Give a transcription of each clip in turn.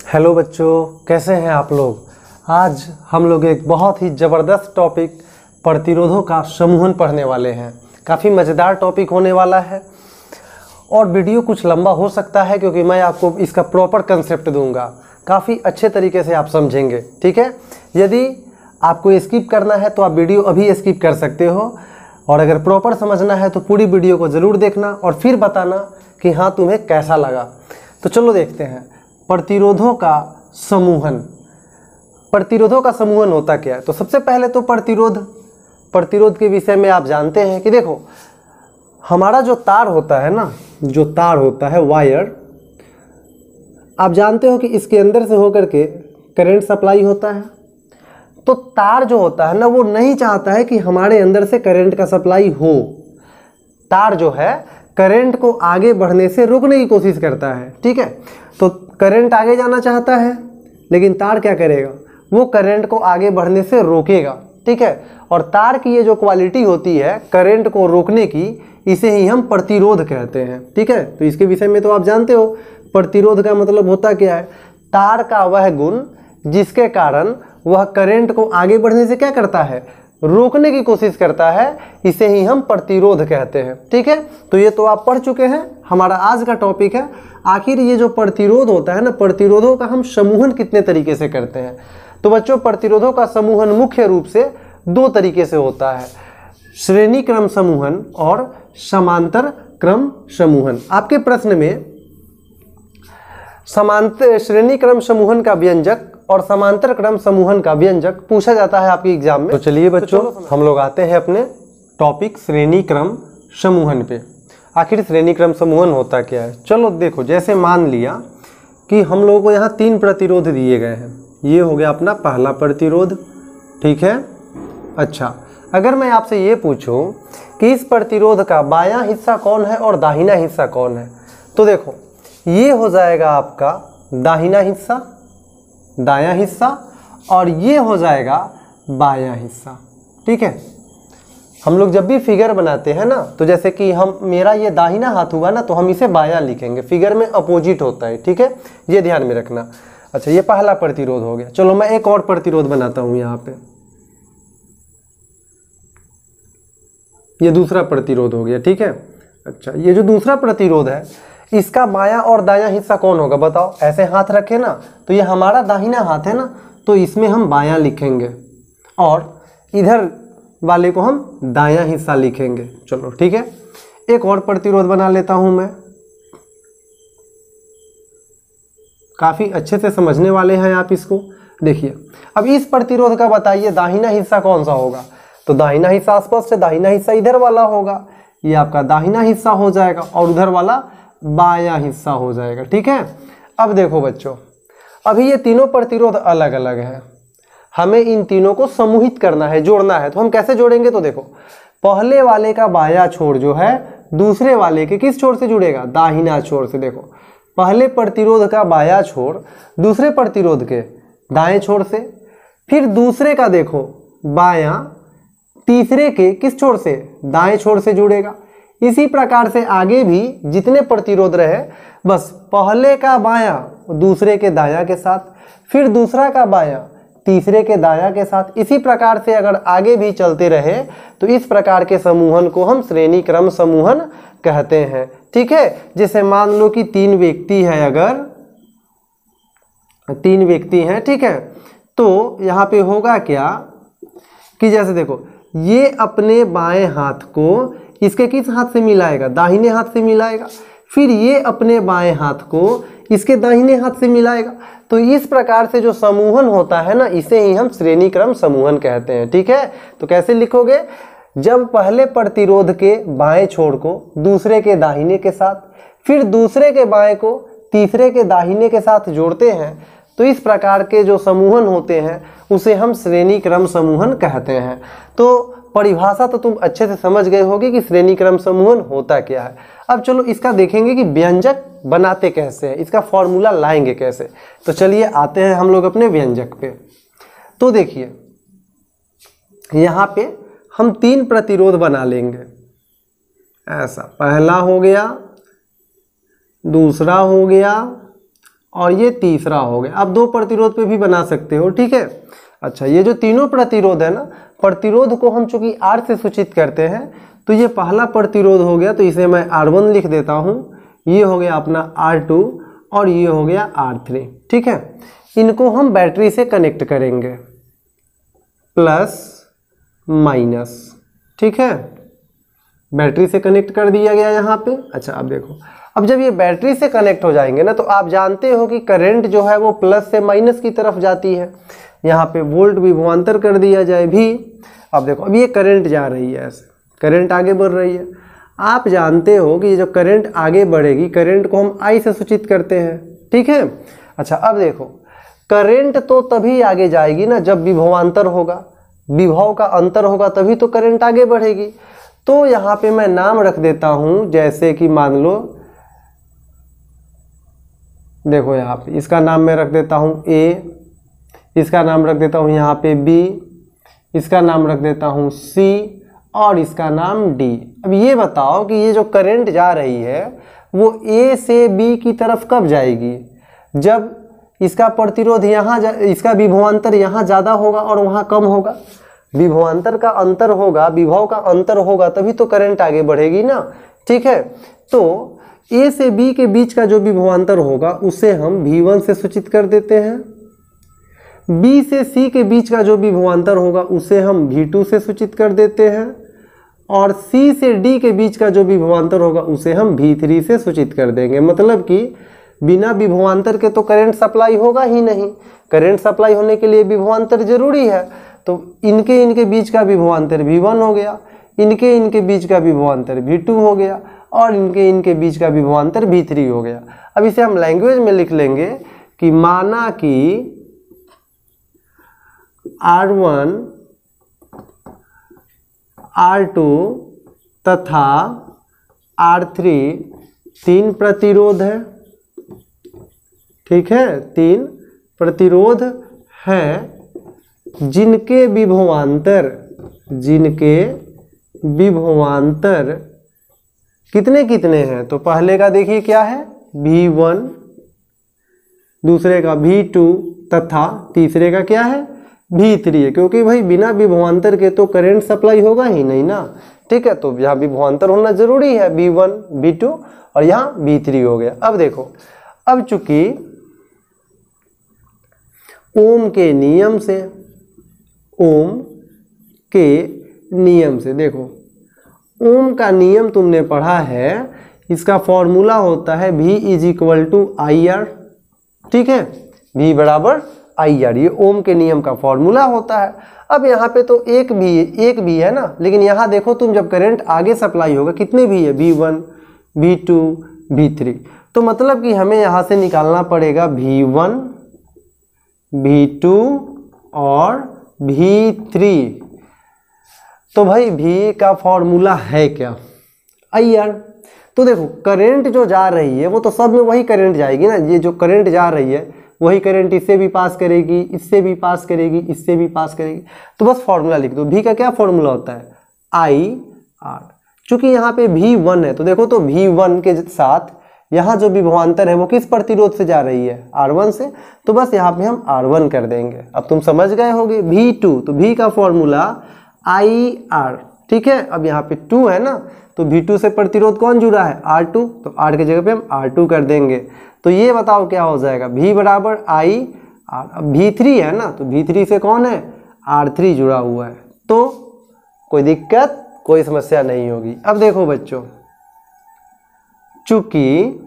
Hello बच्चों, कैसे हैं आप लोग। आज हम लोग एक बहुत ही ज़बरदस्त टॉपिक प्रतिरोधों का समूहन पढ़ने वाले हैं। काफ़ी मज़ेदार टॉपिक होने वाला है और वीडियो कुछ लंबा हो सकता है क्योंकि मैं आपको इसका प्रॉपर कंसेप्ट दूंगा। काफ़ी अच्छे तरीके से आप समझेंगे, ठीक है। यदि आपको स्किप करना है तो आप वीडियो अभी स्किप कर सकते हो और अगर प्रॉपर समझना है तो पूरी वीडियो को ज़रूर देखना और फिर बताना कि हाँ तुम्हें कैसा लगा। तो चलो देखते हैं प्रतिरोधों का समूहन। प्रतिरोधों का समूहन होता क्या है। तो सबसे पहले तो प्रतिरोध के विषय में आप जानते हैं कि देखो हमारा जो तार होता है ना, जो तार होता है वायर, आप जानते हो कि इसके अंदर से होकर के करंट सप्लाई होता है। तो तार जो होता है ना वो नहीं चाहता है कि हमारे अंदर से करंट का सप्लाई हो। तार जो है करंट को आगे बढ़ने से रोकने की कोशिश करता है, ठीक है। तो करंट आगे जाना चाहता है लेकिन तार क्या करेगा, वो करंट को आगे बढ़ने से रोकेगा, ठीक है। और तार की ये जो क्वालिटी होती है करंट को रोकने की, इसे ही हम प्रतिरोध कहते हैं, ठीक है। तो इसके विषय में तो आप जानते हो प्रतिरोध का मतलब होता क्या है, तार का वह गुण जिसके कारण वह करंट को आगे बढ़ने से क्या करता है, रोकने की कोशिश करता है, इसे ही हम प्रतिरोध कहते हैं, ठीक है। तो ये तो आप पढ़ चुके हैं। हमारा आज का टॉपिक है आखिर ये जो प्रतिरोध होता है ना, प्रतिरोधों का हम समूहन कितने तरीके से करते हैं। तो बच्चों प्रतिरोधों का समूहन मुख्य रूप से दो तरीके से होता है, श्रेणी क्रम समूहन और समांतर क्रम समूहन। आपके प्रश्न में समांतर श्रेणी क्रम समूहन का व्यंजक और समांतर क्रम समूहन का व्यंजक पूछा जाता है आपके एग्जाम में। तो चलिए बच्चों हम लोग आते हैं अपने टॉपिक श्रेणी क्रम समूहन पे। आखिर श्रेणी क्रम समूहन होता क्या है। चलो देखो, जैसे मान लिया कि हम लोगों को यहाँ 3 प्रतिरोध दिए गए हैं। ये हो गया अपना पहला प्रतिरोध, ठीक है। अच्छा, अगर मैं आपसे ये पूछूं कि इस प्रतिरोध का बायां हिस्सा कौन है और दाहिना हिस्सा कौन है, तो देखो ये हो जाएगा आपका दाहिना हिस्सा, दायां हिस्सा, और ये हो जाएगा बायां हिस्सा, ठीक है। हम लोग जब भी फिगर बनाते हैं ना, तो जैसे कि मेरा ये दाहिना हाथ हुआ ना, तो हम इसे बायां लिखेंगे, फिगर में अपोजिट होता है, ठीक है। ये ध्यान में रखना। अच्छा, ये पहला प्रतिरोध हो गया। चलो मैं एक और प्रतिरोध बनाता हूं यहाँ पे, ये दूसरा प्रतिरोध हो गया, ठीक है। अच्छा, ये जो दूसरा प्रतिरोध है इसका बायां और दायां हिस्सा कौन होगा बताओ। ऐसे हाथ रखे ना, तो ये हमारा दाहिना हाथ है ना, तो इसमें हम बायां लिखेंगे और इधर वाले को हम दायां हिस्सा लिखेंगे। चलो ठीक है, एक और प्रतिरोध बना लेता हूं मैं। काफी अच्छे से समझने वाले हैं आप इसको। देखिए अब इस प्रतिरोध का बताइए दाहिना हिस्सा कौन सा होगा। तो दाहिना हिस्सा स्पष्ट है, दाहिना हिस्सा इधर वाला होगा, ये आपका दाहिना हिस्सा हो जाएगा और उधर वाला बायां हिस्सा हो जाएगा, ठीक है। अब देखो बच्चों, अभी ये तीनों प्रतिरोध अलग अलग है, हमें इन तीनों को समूहित करना है, जोड़ना है। तो हम कैसे जोड़ेंगे, तो देखो पहले वाले का बायां छोर जो है दूसरे वाले के किस छोर से जुड़ेगा, दाहिना छोर से। देखो पहले प्रतिरोध का बायां छोर दूसरे प्रतिरोध के दाएं छोर से, फिर दूसरे का देखो बायां तीसरे के किस छोर से, दाएं छोर से जुड़ेगा। इसी प्रकार से आगे भी जितने प्रतिरोध रहे, बस पहले का बायां दूसरे के दायां के साथ, फिर दूसरा का बायां तीसरे के दायां के साथ, इसी प्रकार से अगर आगे भी चलते रहे तो इस प्रकार के समूहन को हम श्रेणी क्रम समूहन कहते हैं, ठीक है। जैसे मान लो कि 3 व्यक्ति है, अगर 3 व्यक्ति हैं, ठीक है, तो यहाँ पे होगा क्या कि जैसे देखो ये अपने बाएं हाथ को इसके किस हाथ से मिलाएगा, दाहिने हाथ से मिलाएगा, फिर ये अपने बाएं हाथ को इसके दाहिने हाथ से मिलाएगा। तो इस प्रकार से जो समूहन होता है ना, इसे ही हम श्रेणी क्रम समूहन कहते हैं, ठीक है। तो कैसे लिखोगे, जब पहले प्रतिरोध के बाएं छोर को दूसरे के दाहिने के साथ, फिर दूसरे के बाएं को तीसरे के दाहिने के साथ जोड़ते हैं, तो इस प्रकार के जो समूहन होते हैं उसे हम श्रेणी क्रम समूहन कहते हैं। तो परिभाषा तो तुम अच्छे से समझ गए होगे कि श्रेणी क्रम समूहन होता क्या है। अब चलो इसका देखेंगे कि व्यंजक बनाते कैसे हैं, इसका फॉर्मूला लाएंगे कैसे। तो चलिए आते हैं हम लोग अपने व्यंजक पे। तो देखिए यहाँ पे हम 3 प्रतिरोध बना लेंगे। ऐसा पहला हो गया, दूसरा हो गया और ये तीसरा हो गया। आप दो प्रतिरोध पे भी बना सकते हो, ठीक है। अच्छा, ये जो तीनों प्रतिरोध है ना, प्रतिरोध को हम चूंकि R से सूचित करते हैं, तो ये पहला प्रतिरोध हो गया, तो इसे मैं R1 लिख देता हूँ। ये हो गया अपना R2 और ये हो गया R3, ठीक है। इनको हम बैटरी से कनेक्ट करेंगे, प्लस माइनस, ठीक है। बैटरी से कनेक्ट कर दिया गया यहाँ पे। अच्छा, अब देखो, अब जब ये बैटरी से कनेक्ट हो जाएंगे ना, तो आप जानते हो कि करंट जो है वो प्लस से माइनस की तरफ जाती है। यहाँ पे वोल्ट विभवांतर कर दिया जाए भी। अब देखो, अब ये करंट जा रही है, ऐसे करंट आगे बढ़ रही है। आप जानते हो कि ये जो करंट आगे बढ़ेगी, करंट को हम I से सूचित करते हैं, ठीक है। अच्छा, अब देखो, करंट तो तभी आगे जाएगी ना जब विभवांतर होगा, विभव का अंतर होगा, तभी तो करंट आगे बढ़ेगी। तो यहाँ पे मैं नाम रख देता हूँ, जैसे कि मान लो, देखो यहाँ पे इसका नाम मैं रख देता हूँ A, इसका नाम रख देता हूँ यहाँ पे B, इसका नाम रख देता हूँ C और इसका नाम D। अब ये बताओ कि ये जो करंट जा रही है वो A से B की तरफ कब जाएगी? जब इसका प्रतिरोध यहाँ, इसका विभवांतर यहाँ ज़्यादा होगा और वहाँ कम होगा। विभवांतर का अंतर होगा, विभव का अंतर होगा, तभी तो करंट आगे बढ़ेगी ना, ठीक है। तो A से B के बीच का जो विभवांतर होगा उसे हम V1 से सूचित कर देते हैं। B से C के बीच का जो विभवांतर होगा उसे हम V2 से सूचित कर देते हैं। और C से D के बीच का जो विभवांतर होगा उसे हम V3 से सूचित कर देंगे। मतलब कि बिना विभवांतर के तो करंट सप्लाई होगा ही नहीं। करंट सप्लाई होने के लिए विभवांतर जरूरी है। तो इनके बीच का विभवांतर V1 हो गया, इनके बीच का विभवांतर V2 हो गया और इनके बीच का विभवांतर V3 हो गया। अब इसे हम लैंग्वेज में लिख लेंगे कि माना कि R1, R2 तथा R3 तीन प्रतिरोध है, ठीक है। तीन प्रतिरोध हैं जिनके विभवांतर कितने हैं? तो पहले का देखिए क्या है, V1, दूसरे का V2 तथा तीसरे का क्या है, V3 है। क्योंकि भाई बिना विभवांतर के तो करंट सप्लाई होगा ही नहीं ना, ठीक है। तो यहाँ विभवांतर होना जरूरी है, V1, V2 और यहाँ V3 हो गया। अब देखो, अब चूंकि ओम के नियम से देखो, ओम का नियम तुमने पढ़ा है, इसका फॉर्मूला होता है V = IR, ठीक है। V बराबर IR, ये ओम के नियम का फॉर्मूला होता है। अब यहाँ पे तो एक भी है ना, लेकिन यहाँ देखो तुम, जब करंट आगे सप्लाई होगा कितने भी है, V1, V2, V3। तो मतलब कि हमें यहाँ से निकालना पड़ेगा V1, V2 और V3। तो भाई V का फॉर्मूला है क्या, IR। तो देखो, करंट जो जा रही है वो तो सब में वही करंट जाएगी ना। ये जो करंट जा रही है वही करंट इससे भी पास करेगी, इससे भी पास करेगी, इससे भी पास करेगी। तो बस फॉर्मूला लिख दो। V का क्या फॉर्मूला होता है, IR। चूंकि यहाँ पे V1 है, तो देखो, तो V1 के साथ यहाँ जो विभवांतर है वो किस प्रतिरोध से जा रही है, R1 से। तो बस यहाँ पे हम R1 कर देंगे। अब तुम समझ गए होगे। V2, तो V का फॉर्मूला IR, ठीक है। अब यहाँ पे 2 है ना, तो V2 से प्रतिरोध कौन जुड़ा है, R2, तो R के जगह पे हम R2 कर देंगे। तो ये बताओ क्या हो जाएगा, V बराबर IR। अब V3 है ना, तो V3 से कौन है, R3 जुड़ा हुआ है। तो कोई दिक्कत, कोई समस्या नहीं होगी। अब देखो बच्चों, चूंकि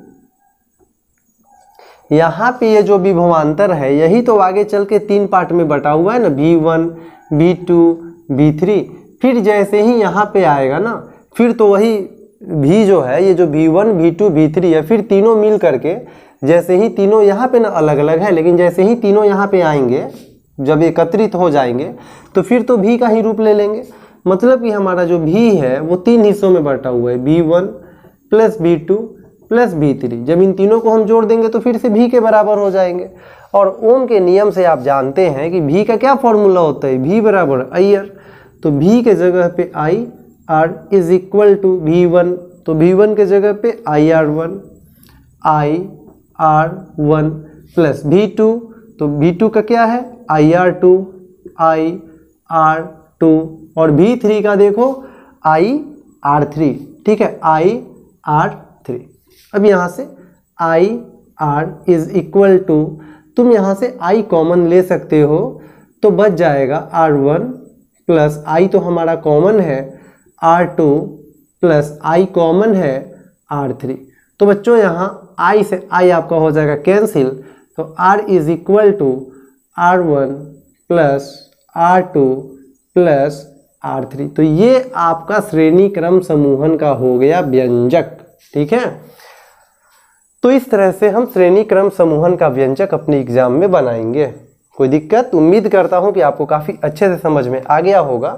यहाँ पे ये जो विभवांतर है यही तो आगे चल के तीन पार्ट में बटा हुआ है ना, V1, V2, V3। फिर जैसे ही यहाँ पे आएगा ना, फिर तो वही V जो है, ये जो V1, V2, V3 है, फिर तीनों मिल करके, जैसे ही तीनों यहाँ पे ना अलग अलग है, लेकिन जैसे ही तीनों यहाँ पे आएंगे, जब एकत्रित हो जाएंगे, तो फिर तो V का ही रूप ले लेंगे। मतलब कि हमारा जो V है वो तीन हिस्सों में बटा हुआ है, V1 + V2 + V3। जब इन तीनों को हम जोड़ देंगे तो फिर से V के बराबर हो जाएंगे। और ओम के नियम से आप जानते हैं कि V का क्या फॉर्मूला होता है, V बराबर IR। तो V के जगह पे IR = V1, तो V1 के जगह पे IR1 IR1 प्लस V2, तो V2 का क्या है IR2 और V3 का देखो IR3, ठीक है IR3। अब यहाँ से IR इज इक्वल टू, तुम यहाँ से I कॉमन ले सकते हो तो बच जाएगा R1 प्लस I तो हमारा कॉमन है R2 प्लस I कॉमन है R3। तो बच्चों यहाँ I से I आपका हो जाएगा कैंसिल, तो R is equal to R1 plus R2 plus R3। तो ये आपका श्रेणी क्रम समूहन का हो गया व्यंजक, ठीक है। तो इस तरह से हम श्रेणी क्रम समूहन का व्यंजक अपने एग्जाम में बनाएंगे। कोई दिक्कत? उम्मीद करता हूं कि आपको काफ़ी अच्छे से समझ में आ गया होगा।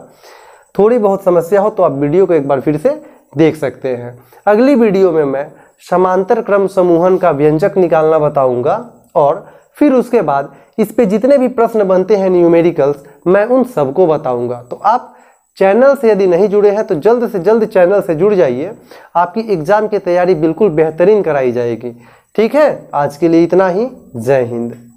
थोड़ी बहुत समस्या हो तो आप वीडियो को एक बार फिर से देख सकते हैं। अगली वीडियो में मैं समांतर क्रम समूहन का व्यंजक निकालना बताऊंगा और फिर उसके बाद इस पे जितने भी प्रश्न बनते हैं न्यूमेरिकल्स, मैं उन सबको बताऊंगा। तो आप चैनल से यदि नहीं जुड़े हैं तो जल्द से जल्द चैनल से जुड़ जाइए, आपकी एग्जाम की तैयारी बिल्कुल बेहतरीन कराई जाएगी, ठीक है। आज के लिए इतना ही। जय हिंद।